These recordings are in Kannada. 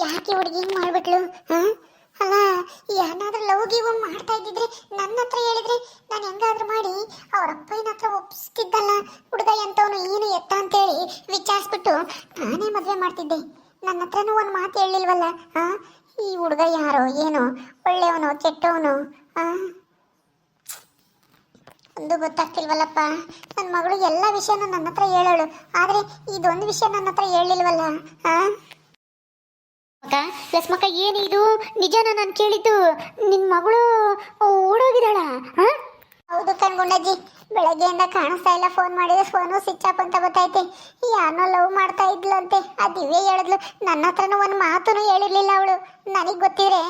ಯಾಕೆ ಹುಡುಗಿ ಹಿಂಗ್ ಮಾಡ್ಬಿಟ್ಲು? ಅಲ್ಲ, ಏನಾದ್ರೂ ಲವ್ ಗಿವ್ ಮಾಡ್ತಾ ಇದ್ದಿದ್ರೆ ನನ್ನ ಹತ್ರ ಹೇಳಿದ್ರೆ ನಾನು ಹೆಂಗಾದ್ರೂ ಮಾಡಿ ಅವ್ರ ಅಪ್ಪನ ಹತ್ರ ಒಪ್ಪಿಸ್ತಿದ್ದಲ್ಲ. ಹುಡುಗ ಎಂತವನು ಏನು ಎತ್ತ ಅಂತೇಳಿ ವಿಚಾರಿಸ್ಬಿಟ್ಟು ನಾನೇ ಮದುವೆ ಮಾಡ್ತಿದ್ದೆ. ನನ್ನ ಹತ್ರನೂ ಒಂದು ಮಾತು ಹೇಳಿಲ್ವಲ್ಲ. ಈ ಹುಡುಗ ಯಾರೋ ಏನೋ, ಒಳ್ಳೆಯವನು ಕೆಟ್ಟವನು ಒಂದು ಗೊತ್ತಾಗ್ತಿಲ್ವಲ್ಲಪ್ಪ. ನನ್ನ ಮಗಳು ಎಲ್ಲ ವಿಷಯನೂ ನನ್ನ ಹತ್ರ ಹೇಳೋಳು, ಆದರೆ ಇದೊಂದು ವಿಷಯ ನನ್ನ ಹತ್ರ ಹೇಳಿಲ್ವಲ್ಲ. ಅಕ್ಕ ಲಸ್ಮಕ್ಕ, ಏನಿದು ನಿಜನಾ ನಾನು ಕೇಳಿದ್ದು? ನಿನ್ನ ಮಗಳು ಓಡೋಗಿದ್ದಾಳ? ಹೌದು ಕಣ್ಗುಂಡಜ್ಜಿ, ಬೆಳಗ್ಗೆಯಿಂದ ಕಾಣಿಸ್ತಾ ಇಲ್ಲ. ಫೋನ್ ಮಾಡಿದ್ರೆ ಫೋನು ಸ್ವಿಚ್ ಆಫ್ ಅಂತ ಗೊತ್ತೈತೆ. ಯಾರನ್ನೋ ಲವ್ ಮಾಡ್ತಾ ಇದ್ಲಂತೆ. ಆ ದಿವ್ಯ ಹೇಳಿದ್ಲು. ನನ್ನ ಹತ್ರನೂ ಒಂದು ಮಾತೂ ಹೇಳಿರ್ಲಿಲ್ಲ ಅವಳು. ನನಗೆ ಗೊತ್ತಿದ್ರೆ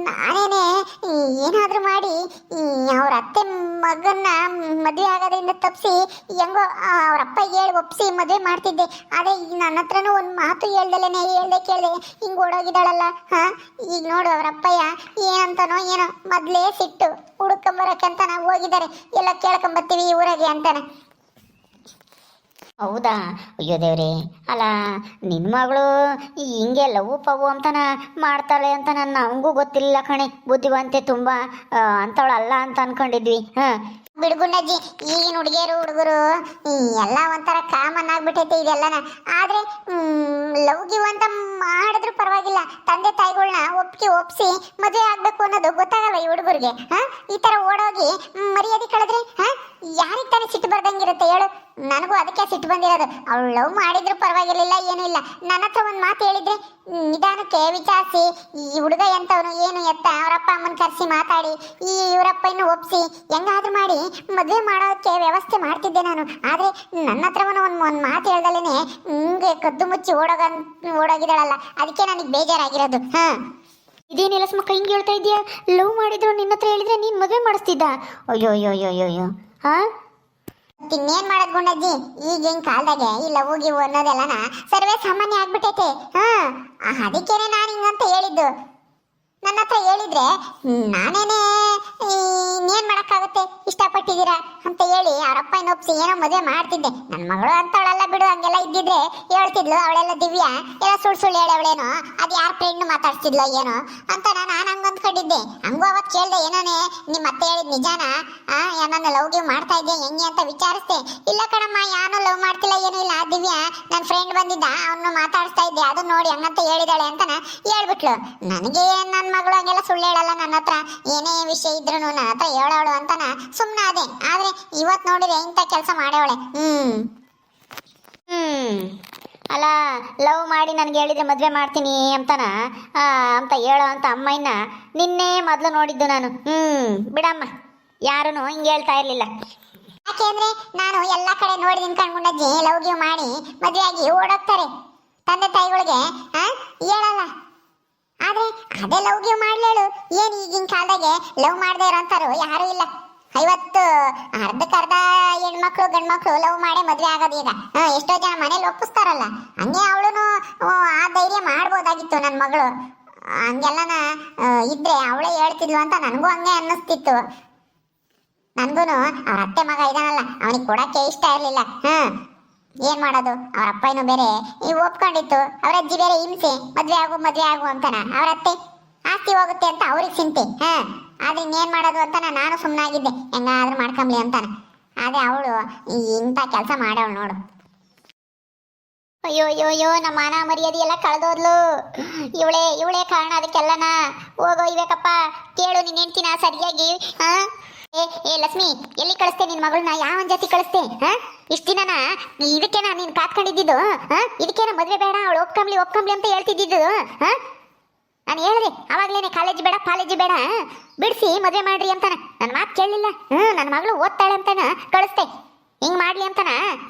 ನಾನೇನೆ ಏನಾದರೂ ಮಾಡಿ ಅವ್ರ ಅತ್ತೆ ಮಗನ್ನ ಮದುವೆ ಆಗೋದ್ರಿಂದ ತಪ್ಪಿಸಿ ಹೆಂಗೋ ಅವ್ರ ಅಪ್ಪ ಹೇಳಿ ಒಪ್ಪಿಸಿ ಮದುವೆ ಮಾಡ್ತಿದ್ದೆ. ಆದರೆ ಈಗ ನನ್ನ ಹತ್ರನೂ ಒಂದು ಮಾತು ಹೇಳ್ದಲ್ಲೇ ಹೇಳ್ದೆ ಕೇಳಿದೆ ಹಿಂಗೆ ಓಡೋಗಿದ್ದಾಳಲ್ಲ. ಈಗ ನೋಡು ಅವ್ರ ಅಪ್ಪಯ್ಯ ಏನಂತಾನೋ ಏನೋ ಮೊದಲೇ ಸಿಟ್ಟು ಹುಡುಕೊಂಬರಕ್ಕಂತ ನಾವು ಹೋಗಿದ್ದಾರೆ. ಎಲ್ಲ ಕೇಳ್ಕೊಂಬರ್ತೀವಿ ಈ ಊರಾಗೆ ಅಂತಾನೆ. ಹೌದಾ? ಅಯ್ಯೋ ದೇವ್ರಿ, ಅಲ್ಲ ನಿನ್ನ ಮಗಳು ಹಿಂಗೆ ಲವ್ ಪವು ಅಂತಾನ ಮಾಡ್ತಾಳೆ ಅಂತ ನಮಗೂ ಗೊತ್ತಿಲ್ಲ ಕಣೆ. ಬುದ್ಧಿವಂತೆ ತುಂಬ ಅಂತವಳಲ್ಲ ಅಂತ ಅನ್ಕೊಂಡಿದ್ವಿ. ಬಿಡುಗುಂಡಜ್ಜಿ, ಈಗಿನ ಹುಡುಗಿಯರು ಹುಡುಗರು ಎಲ್ಲ ಒಂಥರ ಕಾಮನ್ ಆಗ್ಬಿಟ್ಟೈತೆ ಇದೆಲ್ಲನ. ಆದ್ರೆ ಲವ್ ಗಿವ್ ಅಂತ ಮಾಡಿದ್ರು ಪರವಾಗಿಲ್ಲ, ತಂದೆ ತಾಯಿಗಳನ್ನ ಒಪ್ಪಿಸಿ ಮದುವೆ ಆಗ್ಬೇಕು ಅನ್ನೋದು ಗೊತ್ತಾಗಲ್ಲ ಈ ಹುಡುಗರಿಗೆ. ಈ ತರ ಓಡೋಗಿ ಮರ್ಯಾದೆ ಕಳೆದ್ರೆ ಯಾರಿಗೆ ತಾನೇ ಸಿಟ್ಟು ಬರ್ದಂಗಿರುತ್ತೆ ಹೇಳು? ನನಗೂ ಅದಕ್ಕೆ ಸಿಟ್ಟು ಬಂದಿರೋದು. ಅವಳು ಲವ್ ಮಾಡಿದ್ರು ಪರವಾಗಿರ್ಲಿಲ್ಲ, ಏನೂ ಇಲ್ಲ. ನನ್ನ ಹತ್ರ ಒಂದು ಮಾತು ಹೇಳಿದ್ರೆ ನಿಧಾನಕ್ಕೆ ವಿಚಾರಿಸಿ ಈ ಹುಡುಗ ಎಂತವನು ಏನು ಎತ್ತ ಅವರಪ್ಪ ಅಮ್ಮನ ಕರೆಸಿ ಮಾತಾಡಿ ಈ ಇವರಪ್ಪ ಇನ್ನು ಒಪ್ಪಿಸಿ ಹೆಂಗಾದ್ರೂ ಮಾಡಿ ಮದುವೆ ಮಾಡೋದಕ್ಕೆ ವ್ಯವಸ್ಥೆ ಮಾಡ್ತಿದ್ದೆ ನಾನು. ಆದರೆ ನನ್ನ ಹತ್ರವೂ ಒಂದು ಮಾತು ಹೇಳ್ದಲ್ಲೇ ಹಿಂಗೆ ಕದ್ದು ಮುಚ್ಚಿ ಓಡೋಗಿದ್ದಾಳಲ್ಲ, ಅದಕ್ಕೆ ನನಗೆ ಬೇಜಾರಾಗಿರೋದು. ಇದೇನಿಲ್ಲ ಸ್ಮಕ್ಕ ಹಿಂಗೆ ಹೇಳ್ತಾ ಇದೆಯಾ? ಲವ್ ಮಾಡಿದ್ರು ನಿನ್ನ ಹತ್ರ ಹೇಳಿದ್ರೆ ನೀನು ಮದುವೆ ಮಾಡಿಸ್ತಿದ್ದ? ಅಯ್ಯೋ ಅಯ್ಯೋ ಅಯ್ಯೋ ಅಯ್ಯೋ. ಇನ್ನೇನ್ ಮಾಡೋದ್ ಗುಂಡಜ್ಜಿ, ಈಗಿನ ಕಾಲದಾಗೆ ಈ ಲವ್ ಗಿವ್ ಅನ್ನೋದೆಲ್ಲನ ಸರ್ವೇ ಸಾಮಾನ್ಯ ಆಗ್ಬಿಟ್ಟೈತೆ. ಅದಕ್ಕೇನೆ ನಾನು ಹಿಂಗಂತ ಹೇಳಿದ್ದು. ನನ್ನ ಹತ್ರ ಹೇಳಿದ್ರೆ ನಾನೇನೆ ಇನ್ನೇನ್ ಮಾಡಕ್ಕಾಗುತ್ತೆ, ಇಷ್ಟಪಟ್ಟಿದ್ದೀರಾ ಅಂತ ಹೇಳಿ ಅವರಪ್ಪ ಇನ್ನೊಪ್ಸಿ ಏನೋ ಮದುವೆ ಮಾಡ್ತಿದ್ದೆ. ನನ್ನ ಮಗಳು ಅಂತವಳೆಲ್ಲ ಬಿಡು, ಹಂಗೆಲ್ಲ ಇದ್ದಿದ್ರೆ ಹೇಳ್ತಿದ್ಲು. ಅವಳೆಲ್ಲ ದಿವ್ಯ ಎಲ್ಲ ಸುಳ್ಳು ಹೇಳವಳೇನೋ, ಅದು ಯಾರ ಫ್ರೆಂಡ್ ಮಾತಾಡ್ತಿದ್ಲೋ ಏನೋ ಅಂತ ನಾನು ಹಂಗ ಅಂದ್ಕೊಂಡಿದ್ದೆ. ಹಂಗೂ ಅವತ್ತು ಕೇಳ್ದೆ, ಏನಾನೆ ನಿಮ್ಮ ಅತ್ತೆ ಹೇಳಿದ್ ನಿಜಾನ? ನನ್ನ ಲವ್ ಗಿವ್ ಮಾಡ್ತಾ ಇದ್ದೆ ಹೆಂಗೆ ಅಂತ ವಿಚಾರಿಸ್ದೆ. ಇಲ್ಲ ಕಣಮ್ಮ, ಯಾರು ಲವ್ ಮಾಡ್ತಿಲ್ಲ, ಏನೂ ಇಲ್ಲ. ದಿವ್ಯ ನನ್ನ ಫ್ರೆಂಡ್ ಬಂದಿದ್ದ, ಅವನು ಮಾತಾಡಿಸ್ತಾ ಇದ್ದೆ, ಅದು ನೋಡಿ ಹಂಗಂತ ಹೇಳಿದಾಳೆ ಅಂತ ಹೇಳ್ಬಿಟ್ಲು. ನನಗೆ ನನ್ನ ಮಗಳು ಹಂಗೆಲ್ಲ ಸುಳ್ಳು ಹೇಳಲ್ಲ, ನನ್ನ ಹತ್ರ ಏನೇ ವಿಷಯ ಇದ್ರು ನನ್ನ ಹತ್ರ ಹೇಳೋಳು ಅಂತಾನ ಸುಮ್ಮನೆ ಅದೇ. ಆದ್ರೆ ಇವತ್ತು ನೋಡಿದ್ರೆ ಇಂಥ ಕೆಲಸ ಮಾಡವಳೆ. ಅಲ್ಲ, ಲವ್ ಮಾಡಿ ನನಗೆ ಹೇಳಿದ್ರೆ ಮದುವೆ ಮಾಡ್ತೀನಿ ಅಂತಾನ ಅಂತ ಹೇಳೋ ಅಂತ ಅಮ್ಮಯ್ಯನ ನಿನ್ನೆ ಮೊದಲು ನೋಡಿದ್ದು ನಾನು. ಬಿಡಮ್ಮ, ಯಾರೂ ಹಿಂಗೆ ಹೇಳ್ತಾ ಇರಲಿಲ್ಲ. ಯಾಕೆಂದ್ರೆ ನಾನು ಎಲ್ಲ ಕಡೆ ನೋಡಿ ನಿಂತ್ಕೊಂಡ್ಕೊಂಡಜ್ಜಿ ಲವ್ ಗಿವ್ ಮಾಡಿ ಮದುವೆ ಆಗಿ ಓಡೋಗ್ತಾರೆ ತಂದೆ ತಾಯಿಗಳಿಗೆ ಹೇಳಲ್ಲ. ಆದ್ರೆ ಅದೇ ಲವ್ ಗಿವ್ ಮಾಡ್ಲೇಳು. ಏನ್ ಈಗಿನ ಕಾಲದಾಗೆ ಲವ್ ಮಾಡದೇ ಇರೋಂತಾರು ಯಾರು ಇಲ್ಲ. 50 ಅರ್ಧಕ್ಕರ್ಧ ಹೆಣ್ಮಕ್ಳು ಗಂಡ್ಮಕ್ಳು ಲವ್ ಮಾಡಿ ಮದ್ವೆ ಆಗೋದು ಈಗ. ಎಷ್ಟೋ ಜನ ಮನೇಲಿ ಒಪ್ಪಿಸ್ತಾರಲ್ಲ, ಹಂಗೆ ಅವಳು ಆ ಧೈರ್ಯ ಮಾಡ್ಬೋದಾಗಿತ್ತು. ನನ್ನ ಮಗಳು ಹಂಗೆಲ್ಲನ ಇದ್ರೆ ಅವಳೇ ಹೇಳ್ತಿದ್ಲು ಅಂತ ನನಗೂ ಹಂಗೆ ಅನ್ನಿಸ್ತಿತ್ತು. ನನ್ಗೂ ಅವ್ರ ಅತ್ತೆ ಮಗ ಇದಾನಲ್ಲ, ಅವನಿಗೆ ಕೊಡಕ್ಕೆ ಇಷ್ಟ ಇರ್ಲಿಲ್ಲ. ಏನ್ ಮಾಡೋದು, ಅವ್ರ ಅಪ್ಪನೂ ಬೇರೆ ಒಪ್ಕೊಂಡಿತ್ತು, ಅವ್ರ ಅಜ್ಜಿ ಬೇರೆ ಹಿಂಸೆ, ಮದ್ವೆ ಆಗು ಅಂತಾನ. ಅವ್ರ ಅತ್ತೆ ಆಸ್ತಿ ಹೋಗುತ್ತೆ ಅಂತ ಅವ್ರಿಗೆ ಚಿಂತೆ. ಆದ್ರೆ ಇನ್ನೇನ್ ಮಾಡೋದು ಅಂತ ನಾನು ಸುಮ್ಮನಾಗಿದ್ದೆ, ಹೆಂಗಾದ್ರೂ ಮಾಡ್ಕೊಂಬ್ಲಿ ಅಂತಾನ. ಆದ್ರೆ ಅವಳು ಇಂಥ ಕೆಲಸ ಮಾಡವಳು ನೋಡು. ಅಯ್ಯೋ ಅಯ್ಯೋ ಅಯ್ಯೋ, ನಮ್ಮ ಮಾನ ಮರ್ಯಾದೆ ಎಲ್ಲ ಕಳೆದೋದ್ಲು. ಇವಳೇ ಕಾರಣ ಅದಕ್ಕೆಲ್ಲನ. ಹೋಗೋ ಇವೇಕಪ್ಪ, ಕೇಳು ನಿನ್ನ ಹೆಂಡ್ತಿನ ಸರಿಯಾಗಿ. ಏ ಲಕ್ಷ್ಮಿ, ಎಲ್ಲಿ ಕಳಿಸ್ತೆ ನಿನ್ ಮಗಳನ್ನ? ಯಾವನ್ ಜಾತಿ ಕಳಿಸ್ತೆ? ಇಷ್ಟ ದಿನನ ಇದಕ್ಕೇನ ನೀನ್ ಕಾತ್ಕೊಂಡಿದ್ದು? ಇದಕ್ಕೇನ ಮದ್ವೆ ಬೇಡ, ಅವಳು ಒಪ್ಕೊಂಬ್ಲಿ ಅಂತ ಹೇಳ್ತಿದ್ದು? ನಾನು ಹೇಳಿದೆ ಅವಾಗ್ಲೇನೆ, ಕಾಲೇಜ್ ಬೇಡ ಪಾಲೇಜ್ ಬೇಡ, ಬಿಡಿಸಿ ಮದ್ವೆ ಮಾಡ್ರಿ ಅಂತಾನ. ನನ್ನ ಮಾತು ಕೇಳಲಿಲ್ಲ. ನನ್ನ ಮಗಳು ಓದ್ತಾಳೆ ಅಂತಾನ ಕಳಿಸ್ತೆ. ಹಿಂಗ್ ಮಾಡ್ಲಿ ಅಂತಾನ.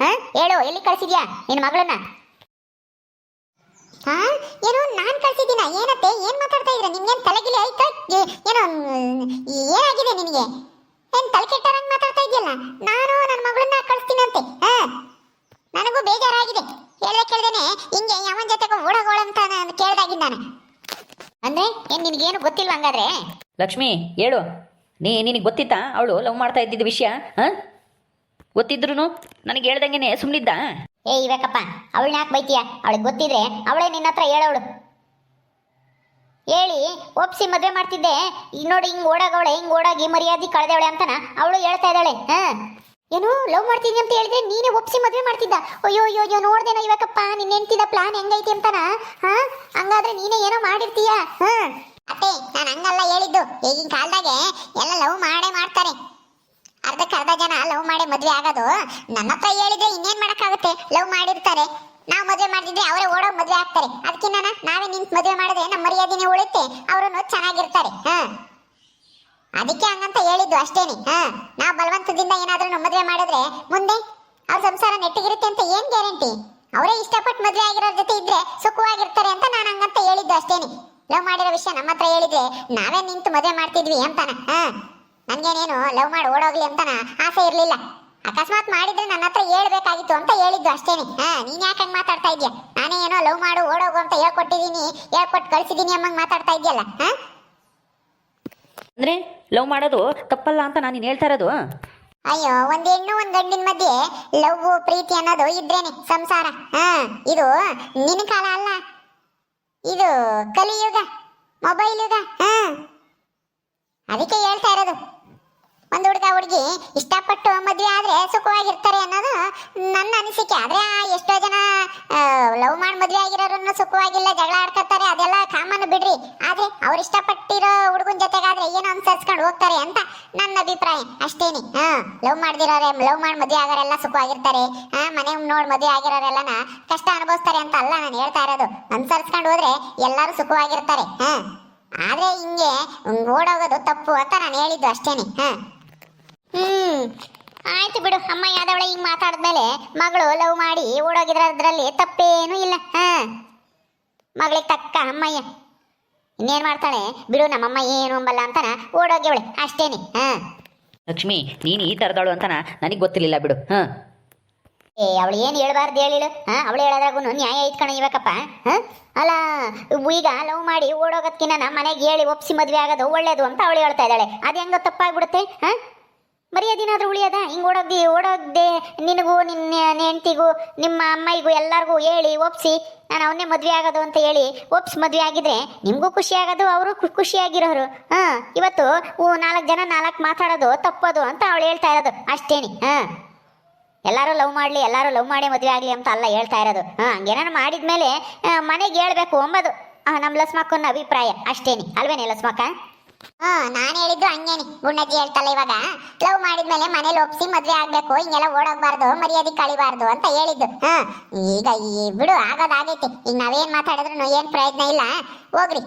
ಹೇಳು, ಎಲ್ಲಿ ಕಳಿಸಿದ್ಯಾ ನಿನ್ನ ಮಗಳನ್ನ? ಏನೋ ನಾನ್ ಕಳ್ಸಿದ್ದೀನ? ಏನತ್ತೆ, ಏನ್ ಮಾತಾಡ್ತಾ ಇದ್ರ? ನಿಮ್ಗೇನ್ ತಲೆಗಿಲಿ ಆಯ್ತಾ? ಏನೋ ಏನಾಗಿದೆ ನಿನಗೆ? ಏನ್ ತಲೆ ಕೆಟ್ಟರಂಗ್ ಮಾತಾಡ್ತಾ ಇದೆಯಲ್ಲ? ನಾನು ನನ್ನ ಮಗಳನ್ನ ಕಳಿಸ್ತೀನಂತೆ. ನನಗೂ ಬೇಜಾರಾಗಿದೆ. ಕೇಳ್ದೇನೆ ಹಿಂಗೆ ಯಾವನ ಜೊತೆಗೆ ಓಡಗೋಳ ಅಂತ ಕೇಳ್ದಾಗಿದ್ದ ನಾನು. ಅಂದ್ರೆ ಏನ್ ನಿನಗೇನು ಗೊತ್ತಿಲ್ವ ಹಂಗಾದ್ರೆ? ಲಕ್ಷ್ಮಿ ಹೇಳು, ನಿನಗೆ ಗೊತ್ತಿತ್ತಾ ಅವಳು ಲವ್ ಮಾಡ್ತಾ ಇದ್ದಿದ್ದ ವಿಷಯ? ಗೊತ್ತಿದ್ರು ನನಗೆ ಹೇಳ್ದಂಗೆನೆ ಸುಮ್ಮನಿದ್ದ? ಇವೇಕಪ್ಪ, ಅವಳನ್ನ ಯಾಕೆ ಬೈತೀಯ? ಅವಳಿಗೆ ಗೊತ್ತಿದ್ರೆ ಅವಳೇ ನಿನ್ನ ಹತ್ರ ಹೇಳೋಳು. ಹೇಳಿ ಒಪ್ಸಿ ಮದುವೆ ಮಾಡ್ತಿದ್ದೆ. ಈಗ ನೋಡಿ ಹಿಂಗ್ ಓಡಾಗವಳೆ, ಹಿಂಗ್ ಓಡಾಗಿ ಮರ್ಯಾದೆ ಕಳೆದವಳೆ ಅಂತಾನ ಅವಳು ಹೇಳ್ತಾ ಇದ್ದಾಳೆ. ಏನು ಲವ್ ಮಾಡ್ತಿದ್ದಿ ಅಂತ ಹೇಳಿದ್ರೆ ನೀನೇ ಒಪ್ಸಿ ಮದುವೆ ಮಾಡ್ತಿದ್ದ? ಅಯ್ಯೋ ಅಯ್ಯೋ ಅಯ್ಯೋ, ನೋಡ್ದೇನ ಇವಾಗಪ್ಪ ನಿನ್ನ ಹೆಂಡ್ತಿದ ಪ್ಲಾನ್ ಹೆಂಗೈತಿ ಅಂತಾನ. ಹಂಗಾದ್ರೆ ನೀನೇ ಏನೋ ಮಾಡಿರ್ತೀಯ. ಅತ್ತೆ, ನಾನು ಹಂಗಲ್ಲ ಹೇಳಿದ್ದು. ಈಗಿನ ಕಾಲದಾಗೆ ಎಲ್ಲ ಲವ್ ಮಾಡೇ ಮಾಡ್ತಾರೆ. ಅರ್ಧಕ್ಕರ್ಧ ಜನ ಲವ್ ಮಾಡಿ ಮದ್ವೆ ಆಗೋದು. ನನ್ನ ಹತ್ರ ಹೇಳಿದ್ರೆ ಇನ್ನೇನ್ ಮಾಡಕ್ಕಾಗುತ್ತೆ? ಲವ್ ಮಾಡಿರ್ತಾರೆ. ನಾವು ಮದುವೆ ಮಾಡ್ತಿದ್ರೆ ಅವರೇ ಓಡೋಗ್ ಮದುವೆ ಆಗ್ತಾರೆ. ಅದಕ್ಕಿನ್ನ ನಾವೇ ನಿಂತ್ ಮದುವೆ ಮಾಡಿದ್ರೆ ನಮ್ಮ ಮರ್ಯಾದೆನೇ ಉಳಿಯುತ್ತೆ, ಅವರು ಚೆನ್ನಾಗಿರ್ತಾರೆ. ಅದಕ್ಕೆ ಹಂಗಂತ ಹೇಳಿದ್ದು ಅಷ್ಟೇನೆ. ನಾವು ಬಲವಂತದಿಂದ ಏನಾದ್ರೂ ಮದುವೆ ಮಾಡಿದ್ರೆ ಮುಂದೆ ಅವ್ರ ಸಂಸಾರ ನೆಟ್ಟಗಿರುತ್ತೆ ಅಂತ ಏನ್ ಗ್ಯಾರಂಟಿ? ಅವರೇ ಇಷ್ಟಪಟ್ಟು ಮದುವೆ ಆಗಿರೋರ್ ಜೊತೆ ಇದ್ರೆ ಸುಖವಾಗಿರ್ತಾರೆ ಅಂತ ನಾನು ಹಂಗಂತ ಹೇಳಿದ್ದು ಅಷ್ಟೇನೆ. ಲವ್ ಮಾಡಿರೋ ವಿಷಯ ನಮ್ಮ ಹತ್ರ ಹೇಳಿದ್ರೆ ನಾವೇ ನಿಂತು ಮದುವೆ ಮಾಡ್ತಿದ್ವಿ ಅಂತಾನ. ನನ್ಗೇನೇನು ಲವ್ ಮಾಡಿ ಓಡೋಗ್ಲಿ ಅಂತಾನ ಆಸೆ ಇರ್ಲಿಲ್ಲ. ಅಕಸ್ಮಾತ್ ಮಾಡಿದ್ರೆ ನನ್ನ ಹತ್ರ ಹೇಳ್ಬೇಕಾಗಿತ್ತು ಅಂತ ಹೇಳಿದ್ದು ಅಷ್ಟೇನೆ. ನೀನ್ ಯಾಕೆ ಹಂಗ್ ಮಾತಾಡ್ತಾ ಇದ್ಯಾ? ನಾನೇ ಏನೋ ಲವ್ ಮಾಡು ಓಡೋಗು ಅಂತ ಹೇಳ್ಕೊಟ್ಟಿದೀನಿ, ಹೇಳ್ಕೊಟ್ಟು ಕಳ್ಸಿದೀನಿ ಅಮ್ಮಂಗ್ ಮಾತಾಡ್ತಾ ಇದ್ಯಲ್ಲ. ಅಂದ್ರೆ ಲವ್ ಮಾಡೋದು ತಪ್ಪಲ್ಲ ಅಂತ ನಾನು ಹೇಳ್ತಾ ಇರೋದು. ಅಯ್ಯೋ, ಒಂದ್ ಹೆಣ್ಣು ಒಂದ್ ಗಂಡಿನ ಮಧ್ಯೆ ಲವ್ ಪ್ರೀತಿ ಅನ್ನೋದು ಇದ್ರೇನೆ ಸಂಸಾರ. ಇದು ನಿನ್ನ ಕಾಲ ಅಲ್ಲ, ಇದು ಕಲಿಯುಗ, ಮೊಬೈಲ್ ಯುಗ. ಅದಕ್ಕೆ ಹೇಳ್ತಾ ಇರೋದು, ಒಂದು ಹುಡುಗ ಹುಡುಗಿ ಇಷ್ಟಪಟ್ಟು ಮದುವೆ ಆದ್ರೆ ಸುಖವಾಗಿರ್ತಾರೆ ಅನ್ನೋದು ನನ್ನ ಅನಿಸಿಕೆ. ಆದ್ರೆ ಎಷ್ಟೋ ಜನ ಲವ್ ಮಾಡಿ ಮದುವೆ ಆಗಿರೋರನ್ನು ಸುಖವಾಗಿಲ್ಲ, ಜಗಳ ಆಡ್ಕೊತಾರೆ, ಅದೆಲ್ಲ ಕಾಮನ್ ಬಿಡ್ರಿ. ಆದ್ರೆ ಅವ್ರು ಇಷ್ಟಪಟ್ಟಿರೋ ಹುಡುಗನ ಜೊತೆಗಾದ್ರೆ ಏನೋ ಅನ್ಸರ್ಸ್ಕೊಂಡು ಹೋಗ್ತಾರೆ ಅಂತ ನನ್ನ ಅಭಿಪ್ರಾಯ ಅಷ್ಟೇನೆ. ಲವ್ ಮಾಡ್ದಿರೋರೆ, ಲವ್ ಮಾಡಿ ಮದುವೆ ಆಗೋರೆಲ್ಲ ಸುಖವಾಗಿರ್ತಾರೆ, ಮನೆ ನೋಡಿ ಮದುವೆ ಆಗಿರೋರೆಲ್ಲನ ಕಷ್ಟ ಅನುಭವಿಸ್ತಾರೆ ಅಂತ ಅಲ್ಲ ನಾನು ಹೇಳ್ತಾ ಇರೋದು. ಅನ್ಸರ್ಸ್ಕೊಂಡು ಹೋದ್ರೆ ಎಲ್ಲರೂ ಸುಖವಾಗಿರ್ತಾರೆ. ಆದ್ರೆ ಹಿಂಗೆ ಓಡೋಗೋದು ತಪ್ಪು ಅಂತ ನಾನು ಹೇಳಿದ್ದು ಅಷ್ಟೇನೆ. ಆಯ್ತು ಬಿಡು. ಅಮ್ಮ ಯಾದವಳೆ ಹಿಂಗ್ ಮಾತಾಡಿದ್ಮೇಲೆ ಮಗಳು ಲವ್ ಮಾಡಿ ಓಡೋಗಿದ್ರಲ್ಲಿ ತಪ್ಪೇನೂ ಇಲ್ಲ. ಮಗಳಿಗೆ ತಕ್ಕ ಅಮ್ಮಯ್ಯ ಇನ್ನೇನ್ ಮಾಡ್ತಾಳೆ ಬಿಡು, ನಮ್ಮಮ್ಮ ಏನು ಅಂಬಲ್ಲ ಅಂತಾನ ಓಡೋಗ್ಯವಳೆ ಅಷ್ಟೇನೆ. ಲಕ್ಷ್ಮಿ, ನೀನು ಈ ಥರದವಳು ಅಂತ ನನಗೆ ಗೊತ್ತಿರಲಿಲ್ಲ ಬಿಡು. ಅವಳು ಏನು ಹೇಳ್ಬಾರ್ದು ಹೇಳಿಳು. ಅವಳು ಹೇಳೋದ್ರಾಗೂ ನ್ಯಾಯ ಇಟ್ಕಣ ಇವಾಗಪ್ಪ. ಅಲ್ಲ, ಈಗ ಲವ್ ಮಾಡಿ ಓಡೋಗೋದ್ಕಿನ್ನ ನಮ್ಮ ಮನೆಗೆ ಹೇಳಿ ಒಪ್ಸಿ ಮದ್ವೆ ಆಗೋದು ಒಳ್ಳೇದು ಅಂತ ಅವಳು ಹೇಳ್ತಾ ಇದ್ದಾಳೆ. ಅದು ಹೆಂಗೋ ತಪ್ಪಾಗ್ಬಿಡುತ್ತೆ. ಮರ್ಯಾದಿನಾದ್ರೂ ಉಳಿಯೋದ? ಹಿಂಗೆ ಓಡೋಗ್ದೆ ನಿನಗೂ ನಿನ್ನ ಹೆಂಡ್ತಿಗೂ ನಿಮ್ಮ ಅಮ್ಮಯ್ಯಗೂ ಎಲ್ಲರಿಗೂ ಹೇಳಿ ಒಪ್ಸಿ ನಾನು ಅವನ್ನೇ ಮದುವೆ ಆಗೋದು ಅಂತ ಹೇಳಿ ಒಪ್ಸಿ ಮದುವೆ ಆಗಿದ್ರೆ ನಿಮಗೂ ಖುಷಿ ಆಗೋದು, ಅವರು ಖುಷಿಯಾಗಿರೋರು. ಇವತ್ತು 4 ಜನ 4 ಮಾತಾಡೋದು ತಪ್ಪೋದು ಅಂತ ಅವಳು ಹೇಳ್ತಾ ಇರೋದು ಅಷ್ಟೇನಿ. ಎಲ್ಲರೂ ಲವ್ ಮಾಡಲಿ, ಎಲ್ಲರೂ ಲವ್ ಮಾಡಿ ಮದುವೆ ಆಗಲಿ ಅಂತ ಅಲ್ಲ ಹೇಳ್ತಾ ಇರೋದು. ಹಂಗೇನಾರು ಮಾಡಿದ್ಮೇಲೆ ಮನೆಗೆ ಹೇಳ್ಬೇಕು ಅಂಬೋದು ನಮ್ಮ ಲಸ್ಮಕ್ಕನ ಅಭಿಪ್ರಾಯ ಅಷ್ಟೇನಿ. ಅಲ್ವೇನೆ ಲಸ್ಮಕ್ಕ? ನಾನು ಹೇಳಿದ್ದು ಹಂಗೇನಿ. ಗುಂಡಜ್ಜಿ ಹೇಳ್ತಲ್ಲ ಇವಾಗ, ಲವ್ ಮಾಡಿದ್ಮೇಲೆ ಮನೇಲಿ ಒಪ್ಸಿ ಮದ್ವೆ ಆಗ್ಬೇಕು, ಹಿಂಗೆಲ್ಲ ಓಡೋಗ್ಬಾರ್ದು, ಮರ್ಯಾದೆ ಕಳಿಬಾರ್ದು ಅಂತ ಹೇಳಿದ್ದು. ಈಗ ಈ ಬಿಡು, ಆಗೋದಾಗೈತಿ. ಈಗ ನಾವೇನ್ ಮಾತಾಡಿದ್ರು ಏನ್ ಪ್ರಯೋಜನ ಇಲ್ಲ, ಹೋಗ್ರಿ.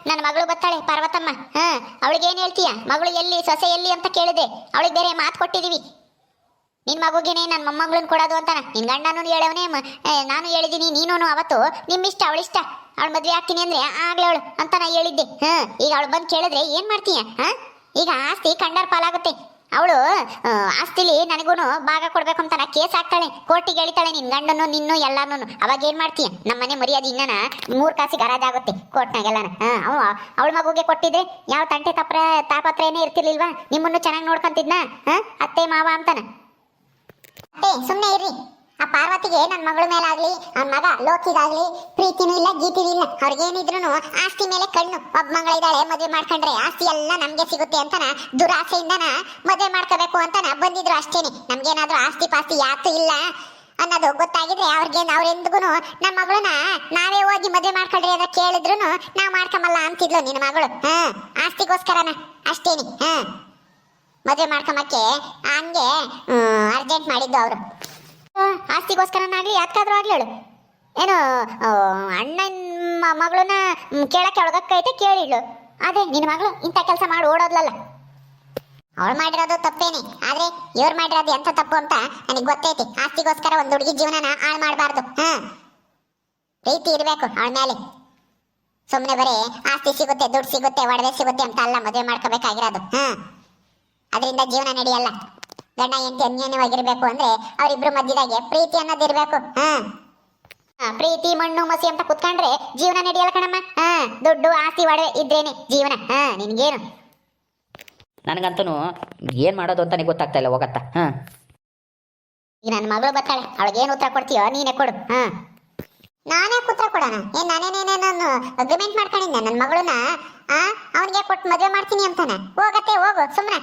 ನನ್ನ ಮಗಳು ಬರ್ತಾಳೆ ಪಾರ್ವತಮ್ಮ. ಅವಳಿಗೇನು ಹೇಳ್ತೀಯ? ಮಗಳು ಎಲ್ಲಿ, ಸೊಸೆ ಎಲ್ಲಿ ಅಂತ ಕೇಳಿದೆ. ಅವಳಿಗೆ ಬೇರೆ ಮಾತು ಕೊಟ್ಟಿದೀವಿ. ನಿನ್ ಮಗುಗೇನೆ ನನ್ನ ಮೊಮ್ಮಗಳನ್ನ ಕೊಡೋದು ಅಂತಾನ. ನಿನ್ ಗಂಡನೂ ಹೇಳವನೇ, ನಾನು ಹೇಳಿದೀನಿ, ನೀನು ಅವತ್ತು ನಿಮ್ಮಿಷ್ಟ ಅವಳಿಷ್ಟ, ಅವಳು ಮದ್ವೆ ಆಗ್ತೀನಿ ಅಂದ್ರೆ ಆಗ್ಲೇ ಅವಳು ಅಂತ ನಾ ಹೇಳಿದ್ದೆ. ಈಗ ಅವಳು ಬಂದು ಕೇಳಿದ್ರೆ ಏನ್ ಮಾಡ್ತೀಯ? ಈಗ ಆಸ್ತಿ ಕಂಡರ್ ಪಾಲಾಗುತ್ತೆ. ಅವಳು ಆಸ್ತಿಲಿ ನನಗೂ ಭಾಗ ಕೊಡ್ಬೇಕು ಅಂತ ಕೇಸ್ ಹಾಕ್ತಾಳೆ, ಕೋರ್ಟಿಗೆ ಎಳಿತಾಳೆ ನಿನ್ ಗಂಡನು ನಿನ್ನು ಎಲ್ಲಾನು. ಅವಾಗ ಏನ್ ಮಾಡ್ತೀಯ? ನಮ್ಮನೆ ಮರ್ಯಾದೆ ಇನ್ನನ 3 ಕಾಸಿಗೆ ಹರಾಜಾಗುತ್ತೆ ಕೋರ್ಟ್ನಾಗೆಲ್ಲಾನ. ಅವಳ ಮಗುಗೆ ಕೊಟ್ಟಿದ್ರೆ ಯಾವ ತಂಟೆ ತಾಪತ್ರೇನೇ ಇರ್ತಿರ್ಲಿಲ್ವಾ? ನಿಮ್ಮನ್ನು ಚೆನ್ನಾಗಿ ನೋಡ್ಕೊಂತಿದ್ನ ಅತ್ತೆ ಮಾವ ಅಂತಾನ. ಸುಮ್ಮನೆ ಇರ್ರಿ. ಆ ಪಾರ್ವತಿಗೆ ನನ್ನ ಮಗಳ ಮೇಲಾಗ್ಲಿ, ಅವನ ಮಗ ಲೋಕಿಗಾಗ್ಲಿ ಪ್ರೀತಿನೂ ಇಲ್ಲ, ಗೀತಿನೂ ಇಲ್ಲ. ಅವ್ರಿಗೇನಿದ್ರು ಆಸ್ತಿ ಮೇಲೆ ಕಣ್ಣು. ಒಬ್ಬ ಮಗಳಿದ್ದಾಳೆ, ಮದುವೆ ಮಾಡ್ಕೊಂಡ್ರೆ ಆಸ್ತಿ ಎಲ್ಲ ನಮ್ಗೆ ಸಿಗುತ್ತೆ ಅಂತನ ದುರಾಸೆಯಿಂದನ ಮದುವೆ ಮಾಡ್ಕೋಬೇಕು ಅಂತನ ಬಂದಿದ್ರು ಅಷ್ಟೇನೆ. ನಮ್ಗೇನಾದ್ರೂ ಆಸ್ತಿ ಪಾಸ್ತಿ ಯಾತು ಇಲ್ಲ ಅನ್ನೋದು ಗೊತ್ತಾಗಿದ್ರೆ ಅವ್ರೆಂದಿಗೂ ನಮ್ಮ ಮಗಳನ್ನ ನಾವೇ ಹೋಗಿ ಮದುವೆ ಮಾಡ್ಕೊಂಡ್ರಿ ಅಂತ ಕೇಳಿದ್ರು ನಾವು ಮಾಡ್ಕೊಂಬಲ್ಲ ಅಂತಿದ್ಲು ನಿನ್ನ ಮಗಳು. ಆಸ್ತಿಗೋಸ್ಕರನ ಅಷ್ಟೇನಿ. ಮದುವೆ ಮಾಡ್ಕೊಂಬಕ್ಕೆ ಹಂಗೆ ಅರ್ಜೆಂಟ್ ಮಾಡಿದ್ದು ಅವರು. ಆಸ್ತಿಗೋಸ್ಕರನಾಗ್ಲಿ ಯಾಕಾದ್ರೂ ಆಗ್ಲಿ ಹೇಳು. ಏನು ಅಣ್ಣನ ಮಗಳನ್ನ ಕೇಳಕ್ಕೆ ಒಳಗಕ್ಕೈತೆ ಕೇಳಿಡ್ಲು. ಅದೇ ನಿನ್ನ ಮಗಳು ಇಂಥ ಕೆಲಸ ಮಾಡಿ ಓಡೋದ್ಲಲ್ಲ. ಅವಳು ಮಾಡಿರೋದು ತಪ್ಪೇನೆ, ಆದ್ರೆ ಇವ್ರು ಮಾಡಿರೋದು ಎಂತ ತಪ್ಪು ಅಂತ ನನಗೆ ಗೊತ್ತೈತಿ. ಆಸ್ತಿಗೋಸ್ಕರ ಒಂದು ಹುಡುಗಿ ಜೀವನನ ಹಾಳು ಮಾಡಬಾರ್ದು. ಪ್ರೀತಿ ಇರಬೇಕು ಅವಳ ಮೇಲೆ. ಸುಮ್ಮನೆ ಬರೀ ಆಸ್ತಿ ಸಿಗುತ್ತೆ, ದುಡ್ಡು ಸಿಗುತ್ತೆ, ಒಡವೆ ಸಿಗುತ್ತೆ ಅಂತ ಅಲ್ಲ ಮದುವೆ ಮಾಡ್ಕೋಬೇಕಾಗಿರೋದು. ಅದರಿಂದ ಜೀವನ ನಡೆಯಲ್ಲ. ಗಂಡ ಹೆಂಡತಿ ಅನ್ಯೋನ್ಯವಾಗಿರ್ಬೇಕು ಅಂದ್ರೆ ಅವರಿಬ್ರು ಮಧ್ಯದಾಗೆ ಪ್ರೀತಿ ಅನ್ನೋದಿರ್ಬೇಕು. ಪ್ರೀತಿ ಮಣ್ಣು ಮಸಿ ಅಂತ ಕುತ್ಕೊಂಡ್ರೆ ಜೀವನ ನಡೆಯಲ್ಲ ಕಣಮ್ಮ. ದುಡ್ಡು ಆಸ್ತಿ ಒಡವೆ ಇದ್ರೇನೆ ಜೀವನ. ನಿನ್ಗೇನು? ನನಗಂತೂ ಏನು ಮಾಡೋದು ಅಂತಾನೆ ಗೊತ್ತಾಗ್ತಾ ಇಲ್ಲ. ಹೋಗತ್ತಾ? ಈಗ ನನ್ನ ಮಗಳು ಬರ್ತಾಳೆ, ಅವಳಿಗೇನು ಉತ್ತರ ಕೊಡ್ತೀಯೋ ನೀನೇ ಕೊಡು. ನಾನೇ ಕೂತ್ರ ಕೊಡೋಣ ಏನ್ ನಾನೇನೇನೇನು ಅಗ್ರಿಮೆಂಟ್ ಮಾಡ್ಕೊಂಡಿದ್ದೆ ನನ್ನ ಮಗಳನ್ನ ಅವನಿಗೆ ಕೊಟ್ಟು ಮದುವೆ ಮಾಡ್ತೀನಿ ಅಂತಾನೆ ಹೋಗತ್ತೆ ಹೋಗು ಸುಮ್ಮನೆ